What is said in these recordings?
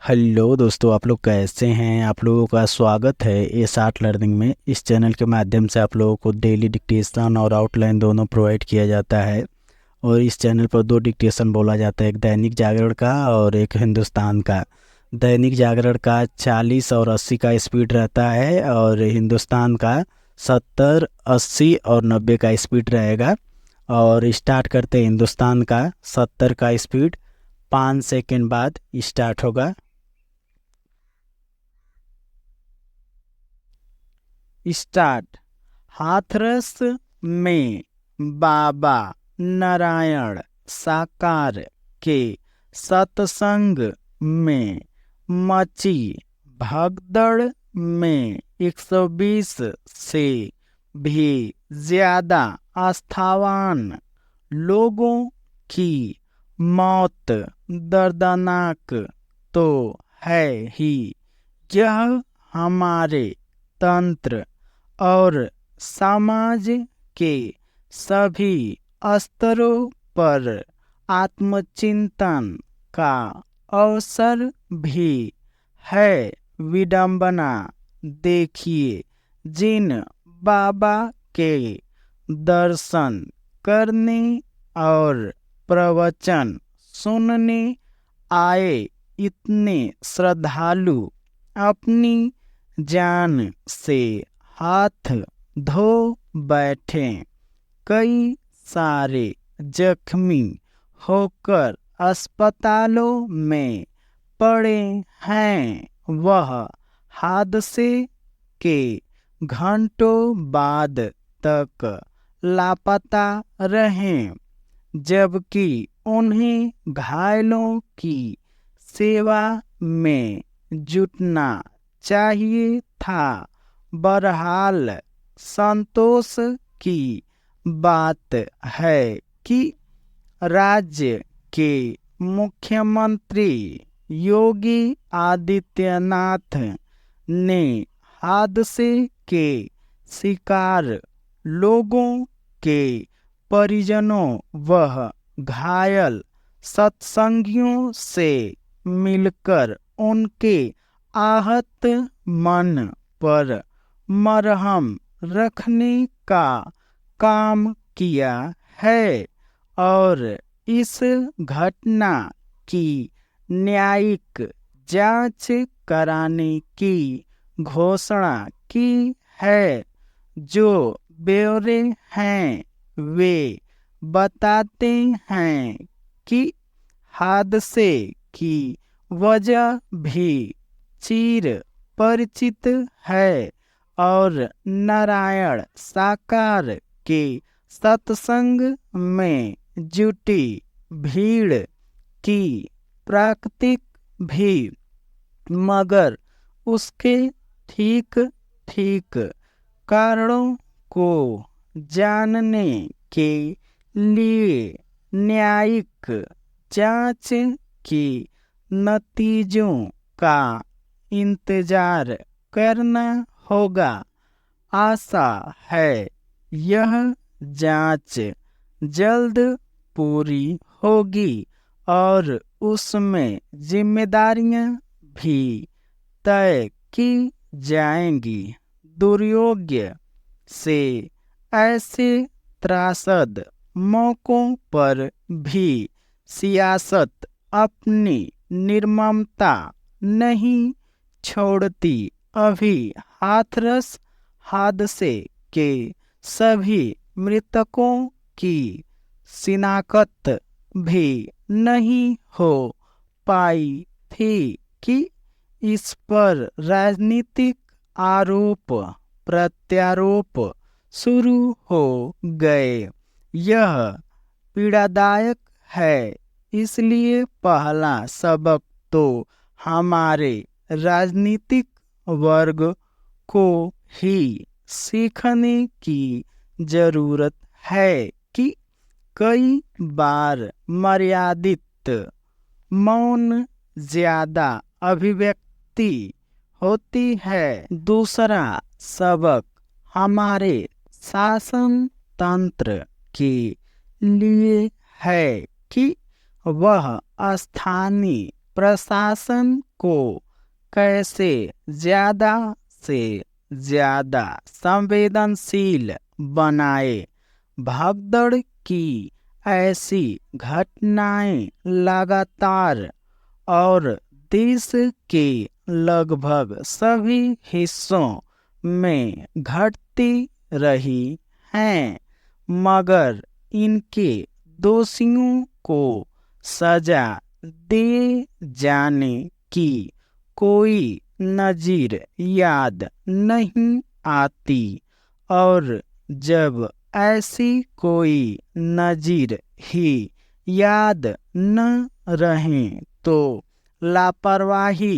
Hello दोस्तों, आप लोग कैसे हैं। आप लोगों का स्वागत है एस आर्ट लर्निंग में। इस चैनल के माध्यम से आप लोगों को डेली डिक्टेशन और आउटलाइन दोनों प्रोवाइड किया जाता है। और इस चैनल पर दो डिक्टेशन बोला जाता है, एक दैनिक जागरण का और एक हिंदुस्तान का। दैनिक जागरण का 40 और 80 का स्पीड रहता है और हिंदुस्तान का 70, 80 और 90 का स्पीड रहेगा। और स्टार्ट करते हैं हिंदुस्तान का 70 का स्पीड। 5 सेकेंड बाद स्टार्ट होगा। स्टार्ट। हाथरस में बाबा नारायण साकार के सत्संग में मची भगदड़ में 120 से भी ज्यादा आस्थावान लोगों की मौत दर्दनाक तो है ही। यह हमारे तंत्र और समाज के सभी स्तरों पर आत्मचिंतन का अवसर भी है। विडंबना देखिए, जिन बाबा के दर्शन करने और प्रवचन सुनने आए इतने श्रद्धालु अपनी जान से हाथ धो बैठे। कई सारे जख्मी होकर अस्पतालों में पड़े हैं। वह हादसे के घंटों बाद तक लापता रहे, जबकि उन्हें घायलों की सेवा में जुटना चाहिए था। बहरहाल संतोष की बात है कि राज्य के मुख्यमंत्री योगी आदित्यनाथ ने हादसे के शिकार लोगों के परिजनों व घायल सत्संगियों से मिलकर उनके आहत मन पर मरहम रखने का काम किया है और इस घटना की न्यायिक जांच कराने की घोषणा की है। जो ब्यौरे हैं वे बताते हैं कि हादसे की वजह भी चिर परिचित है और नारायण साकार के सत्संग में जुटी भीड़ की प्राकृतिक भी, मगर उसके ठीक ठीक कारणों को जानने के लिए न्यायिक जांच के नतीजों का इंतजार करना होगा। आशा है यह जांच जल्द पूरी होगी और उसमें जिम्मेदारियां भी तय की जाएंगी। दुर्योग्य से ऐसे त्रासद मौकों पर भी सियासत अपनी निर्ममता नहीं छोड़ती। अभी हाथरस हादसे के सभी मृतकों की शिनाख्त भी नहीं हो पाई थी कि इस पर राजनीतिक आरोप प्रत्यारोप शुरू हो गए। यह पीड़ादायक है। इसलिए पहला सबक तो हमारे राजनीतिक वर्ग को ही सीखने की जरूरत है कि कई बार मर्यादित मौन ज्यादा अभिव्यक्ति होती है। दूसरा सबक हमारे शासन तंत्र के लिए है कि वह स्थानीय प्रशासन को कैसे ज़्यादा से ज़्यादा संवेदनशील बनाए। भगदड़ की ऐसी घटनाएं लगातार और देश के लगभग सभी हिस्सों में घटती रही हैं, मगर इनके दोषियों को सजा दिए जाने की कोई नज़ीर याद नहीं आती। और जब ऐसी कोई नज़ीर ही याद न रहे तो लापरवाही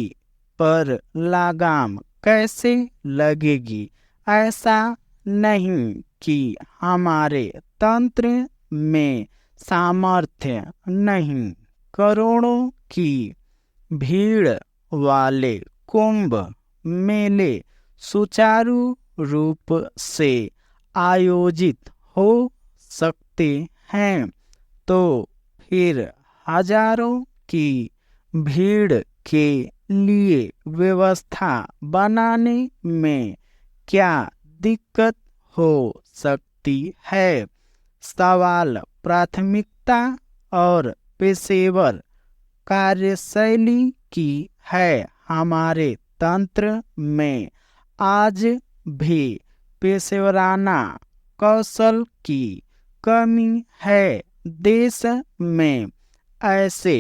पर लगाम कैसे लगेगी। ऐसा नहीं कि हमारे तंत्र में सामर्थ्य नहीं। करोड़ों की भीड़ वाले कुंभ मेले सुचारू रूप से आयोजित हो सकते हैं, तो फिर हजारों की भीड़ के लिए व्यवस्था बनाने में क्या दिक्कत हो सकती है। सवाल प्राथमिकता और पेशेवर कार्यशैली की है। हमारे तंत्र में आज भी पेशेवराना कौशल की कमी है। देश में ऐसे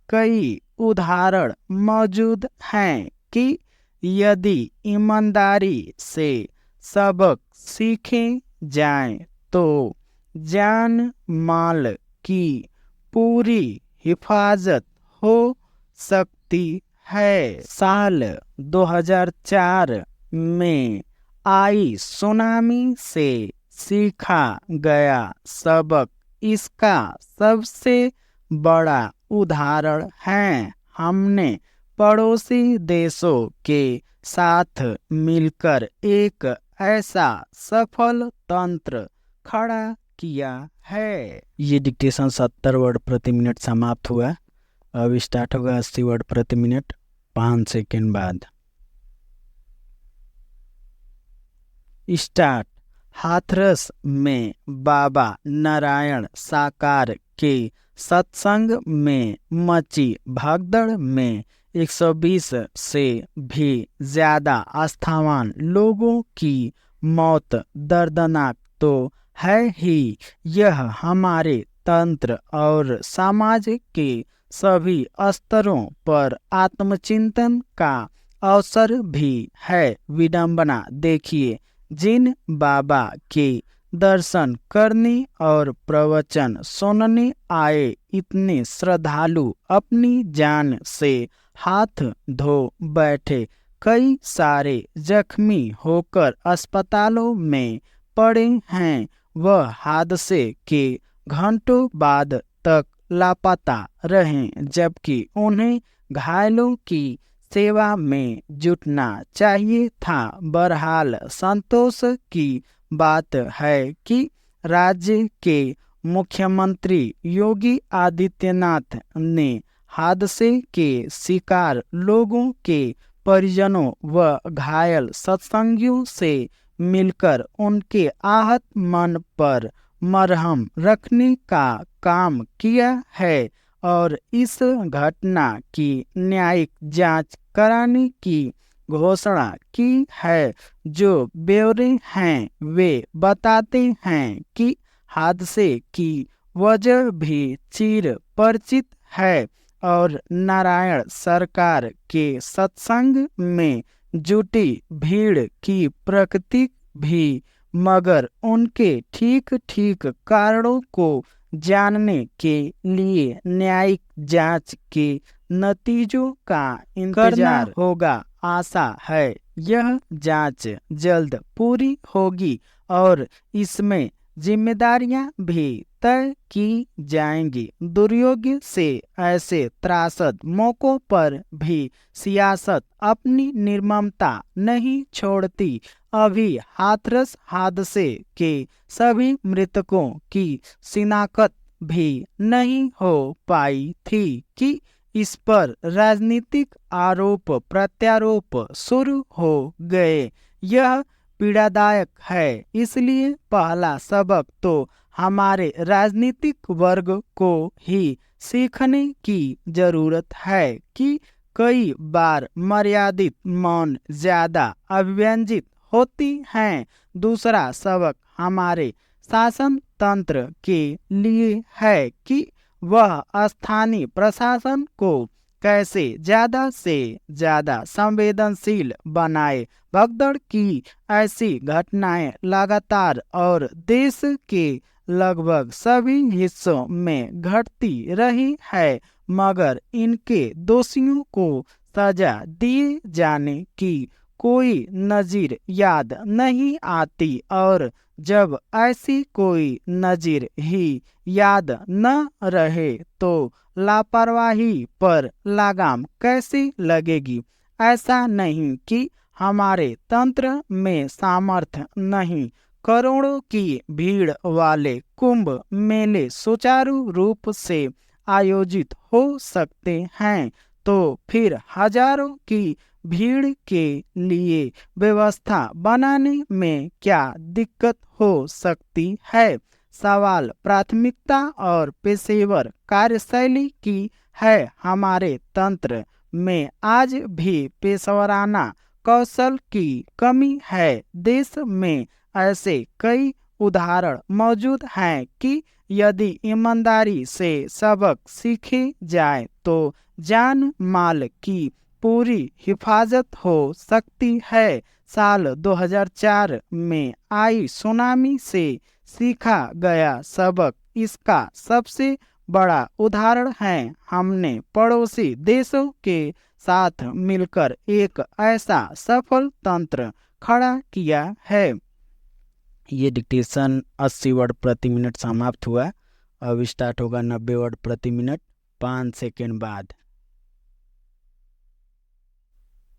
कई उदाहरण मौजूद हैं कि यदि ईमानदारी से सबक सीखे जाएं तो जान माल की पूरी हिफाजत हो सकती है। साल 2004 में आई सुनामी से सीखा गया सबक इसका सबसे बड़ा उदाहरण है। हमने पड़ोसी देशों के साथ मिलकर एक ऐसा सफल तंत्र खड़ा किया है। ये डिक्टेशन 70 वर्ड प्रति मिनट समाप्त हुआ। अब स्टार्ट होगा 80 वर्ड प्रति मिनट 5 सेकेंड बाद। स्टार्ट। हाथरस में बाबा नारायण साकार के सत्संग में मची भगदड़ में 120 से भी ज़्यादा आस्थावान लोगों की मौत दर्दनाक तो है ही, यह हमारे तंत्र और समाज के सभी स्तरों पर आत्मचिंतन का अवसर भी है। विडंबना देखिए, जिन बाबा के दर्शन करने और प्रवचन सुनने आए इतने श्रद्धालु अपनी जान से हाथ धो बैठे। कई सारे जख्मी होकर अस्पतालों में पड़े हैं। वह हादसे के घंटों बाद तक लापता रहे, जबकि उन्हें घायलों की सेवा में जुटना चाहिए था। बहरहाल संतोष की बात है कि राज्य के मुख्यमंत्री योगी आदित्यनाथ ने हादसे के शिकार लोगों के परिजनों व घायल सत्संगियों से मिलकर उनके आहत मन पर मरहम रखने का काम किया है और इस घटना की न्यायिक जांच कराने की घोषणा की है। जो ब्यौरे हैं वे बताते हैं कि हादसे की वजह भी चिर परिचित है और नारायण सरकार के सत्संग में जुटी भीड़ की प्रकृति भी, मगर उनके ठीक ठीक कारणों को जानने के लिए न्यायिक जांच के नतीजों का इंतजार होगा। आशा है यह जांच जल्द पूरी होगी और इसमें जिम्मेदारियां भी तय की जाएंगी। दुर्योग्य से ऐसे त्रासद मौकों पर भी सियासत अपनी निर्ममता नहीं छोड़ती। अभी हाथरस हादसे के सभी मृतकों की शिनाख्त भी नहीं हो पाई थी कि इस पर राजनीतिक आरोप प्रत्यारोप शुरू हो गए। यह पीड़ादायक है, इसलिए पहला सबक तो हमारे राजनीतिक वर्ग को ही सीखने की जरूरत है कि कई बार मर्यादित मौन ज्यादा अभिव्यंजित होती हैं। दूसरा सबक हमारे शासन तंत्र के लिए है कि वह स्थानीय प्रशासन को कैसे ज्यादा से ज्यादा संवेदनशील बनाए। भगदड़ की ऐसी घटनाएं लगातार और देश के लगभग सभी हिस्सों में घटती रही है, मगर इनके दोषियों को सजा दिए जाने की कोई नजीर याद नहीं आती। और जब ऐसी कोई नजीर ही याद न रहे तो लापरवाही पर लगाम कैसे लगेगी। ऐसा नहीं कि हमारे तंत्र में सामर्थ्य नहीं, करोड़ों की भीड़ वाले कुंभ मेले सुचारू रूप से आयोजित हो सकते हैं, तो फिर हजारों की भीड़ के लिए व्यवस्था बनाने में क्या दिक्कत हो सकती है। सवाल प्राथमिकता और पेशेवर कार्यशैली की है। हमारे तंत्र में आज भी पेशेवराना कौशल की कमी है। देश में ऐसे कई उदाहरण मौजूद हैं कि यदि ईमानदारी से सबक सीखे जाए तो जान माल की पूरी हिफाजत हो सकती है। साल 2004 में आई सुनामी से सीखा गया सबक इसका सबसे बड़ा उदाहरण है। हमने पड़ोसी देशों के साथ मिलकर एक ऐसा सफल तंत्र खड़ा किया है। ये डिक्टेशन 80 वर्ड प्रति मिनट समाप्त हुआ। अब स्टार्ट होगा 90 वर्ड प्रति मिनट 5 सेकेंड बाद।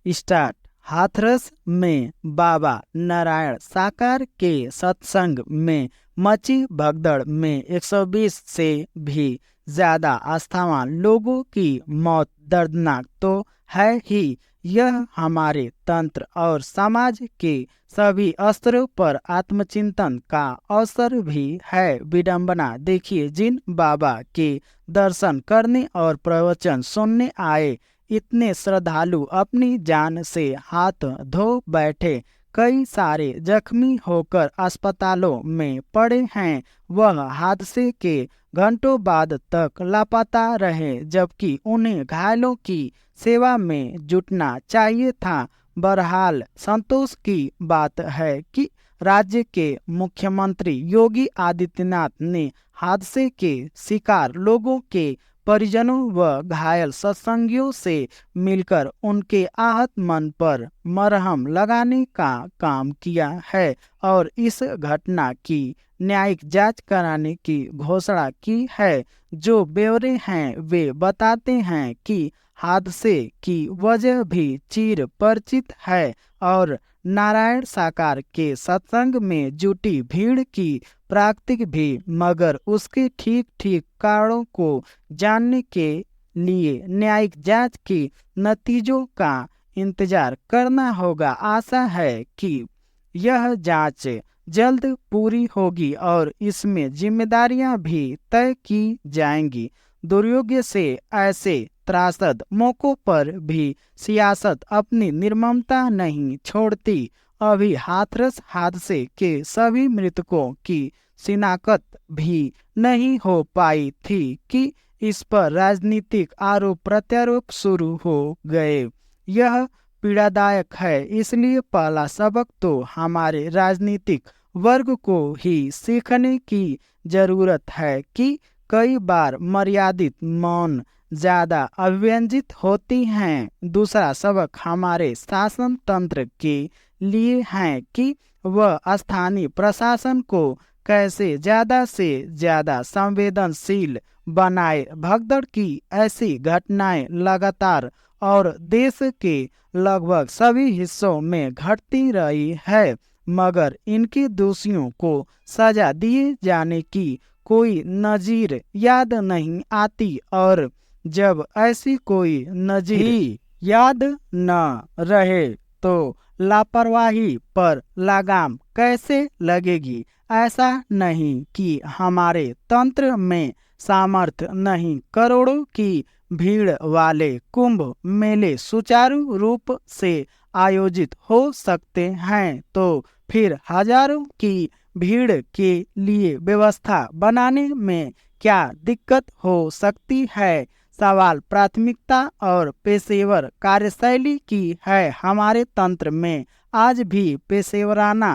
स्टार्ट। हाथरस में बाबा नारायण साकार के सत्संग में मची भगदड़ में 120 से भी ज्यादा आस्थावान लोगों की मौत दर्दनाक तो है ही, यह हमारे तंत्र और समाज के सभी स्तरों पर आत्मचिंतन का अवसर भी है। विडंबना देखिए, जिन बाबा के दर्शन करने और प्रवचन सुनने आए इतने श्रद्धालु अपनी जान से हाथ धो बैठे, कई सारे जख्मी होकर अस्पतालों में पड़े हैं। वह हादसे के घंटों बाद तक लापता रहे, जबकि उन्हें घायलों की सेवा में जुटना चाहिए था। बहरहाल संतोष की बात है कि राज्य के मुख्यमंत्री योगी आदित्यनाथ ने हादसे के शिकार लोगों के परिजनों व घायल सत्संगियों से मिलकर उनके आहत मन पर मरहम लगाने का काम किया है और इस घटना की न्यायिक जांच कराने की घोषणा की है। जो ब्यौरे हैं वे बताते हैं कि हादसे की वजह भी चिर परिचित है और नारायण साकार के सत्संग में जुटी भीड़ की प्राकृतिक भी, मगर उसके ठीक ठीक कारणों को जानने के लिए न्यायिक जांच के नतीजों का इंतजार करना होगा। आशा है कि यह जांच जल्द पूरी होगी और इसमें जिम्मेदारियां भी तय की जाएंगी। दुर्योग्य से ऐसे त्रासद मौकों पर भी सियासत अपनी निर्ममता नहीं छोड़ती। अभी हाथरस हादसे के सभी मृतकों की शिनाख्त भी नहीं हो पाई थी कि इस पर राजनीतिक आरोप प्रत्यारोप शुरू हो गए। यह पीड़ादायक है, इसलिए पहला सबक तो हमारे राजनीतिक वर्ग को ही सीखने की जरूरत है कि कई बार मर्यादित मौन ज्यादा अभिव्यंजित होती हैं। दूसरा सबक हमारे शासन तंत्र के लिए है कि वह स्थानीय प्रशासन को कैसे ज्यादा से ज्यादा संवेदनशील बनाए। भगदड़ की ऐसी घटनाएं लगातार और देश के लगभग सभी हिस्सों में घटती रही है, मगर इनके दोषियों को सजा दिए जाने की कोई नजीर याद नहीं आती। और जब ऐसी कोई नज़ीर ही याद न रहे तो लापरवाही पर लगाम कैसे लगेगी। ऐसा नहीं कि हमारे तंत्र में सामर्थ्य नहीं, करोड़ों की भीड़ वाले कुंभ मेले सुचारू रूप से आयोजित हो सकते हैं, तो फिर हजारों की भीड़ के लिए व्यवस्था बनाने में क्या दिक्कत हो सकती है। सवाल प्राथमिकता और पेशेवर कार्यशैली की है। हमारे तंत्र में आज भी पेशेवराना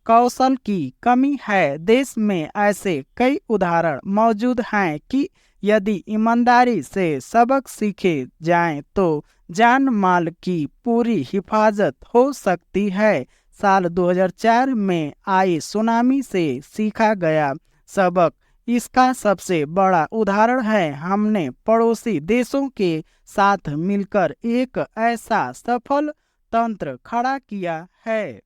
कौशल की कमी है। देश में ऐसे कई उदाहरण मौजूद हैं कि यदि ईमानदारी से सबक सीखे जाएं तो जान माल की पूरी हिफाजत हो सकती है। साल 2004 में आई सुनामी से सीखा गया सबक इसका सबसे बड़ा उदाहरण है। हमने पड़ोसी देशों के साथ मिलकर एक ऐसा सफल तंत्र खड़ा किया है